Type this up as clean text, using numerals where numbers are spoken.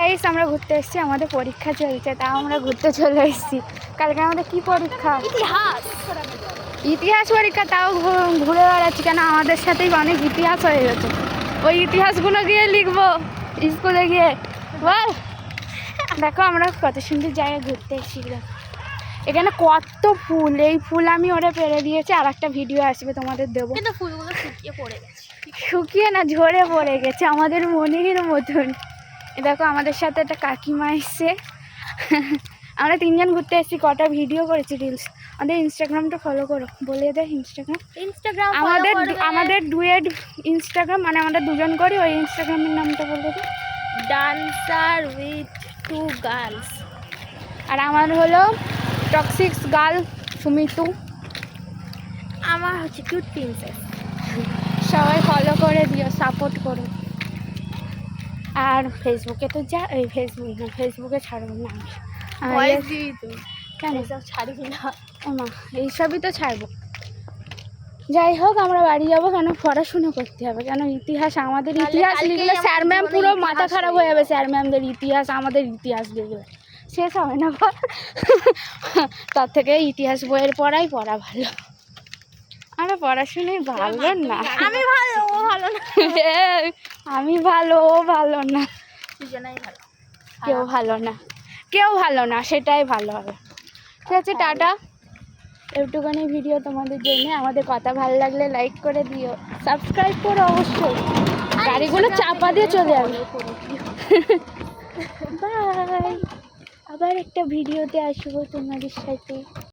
Guys আমরা ঘুরতে এসেছি, আমাদের পরীক্ষা চলছে, তাও আমরা ঘুরতে চলে এসেছি। কালকে আমাদের কি পরীক্ষা? ইতিহাস পরীক্ষা, তাও ঘুরে বেড়াচ্ছি কেন, আমাদের সাথেই অনেক ইতিহাস হয়ে গেছে। ওই ইতিহাসগুলো গিয়ে লিখবো স্কুলে গিয়ে। বল, দেখো আমরা কত সুন্দর জায়গায় ঘুরতে এসেছি। এখানে কত ফুল, এই ফুল আমি ওরা পেরে দিয়েছি, আর একটা ভিডিও আসবে তোমাদের দেবো। কিন্তু ফুলগুলো শুকিয়ে পড়ে গেছে। শুকিয়ে না, ঝরে পড়ে গেছে আমাদের মনের মতন। দেখো আমাদের সাথে একটা কাকিমা এসছে। আমরা তিনজন ঘুরতে এসেছি, কটা ভিডিও করেছি, রিলস। আমাদের ইনস্টাগ্রামটা ফলো করো, বলে দে ইনস্টাগ্রাম। আমাদের ডুয়েট ইনস্টাগ্রাম, মানে আমরা দুজন করি, ওই ইনস্টাগ্রামের নামটা বলে দে। Dancer with 2 girls. আর আমার হলো টক্সিক্স গার্ল সুমিতু। আমার হচ্ছে কিউট প্রিন্সেস। সবাই ফলো করে দিও, সাপোর্ট করো। আর ফেসবুকে তো যা, এই ফেসবুকে ছাড়বো না আমি। কেন এসব ছাড়বি না? মা এইসবই তো ছাড়বো। যাই হোক, আমরা বাড়ি যাবো, কেন পড়াশুনো করতে হবে, কেন ইতিহাস, আমাদের ইতিহাস লিখলে স্যার ম্যাম পুরো মাথা খারাপ হয়ে যাবে। স্যার ম্যামদের ইতিহাস, আমাদের ইতিহাস লিখলে শেষ হবে না। তার থেকে ইতিহাস বইয়ের পড়া ভালো। আমরা পড়াশুনোই ভালো না। আমি ভালো, ও ভালো না। আমি ভালো, ও ভালো না, দুজনেই ভালো। কেউ ভালো না, সেটাই ভালো হবে। ঠিক আছে, টাটা। একটুখানি ভিডিও তোমাদের জন্য। আমাদের কথা ভালো লাগলে লাইক করে দিও, সাবস্ক্রাইব করো অবশ্যই। গাড়িগুলো চাপা দিয়ে চলে যাবে। বাই, আবার একটা ভিডিওতে আসবো তোমাদের সাথে।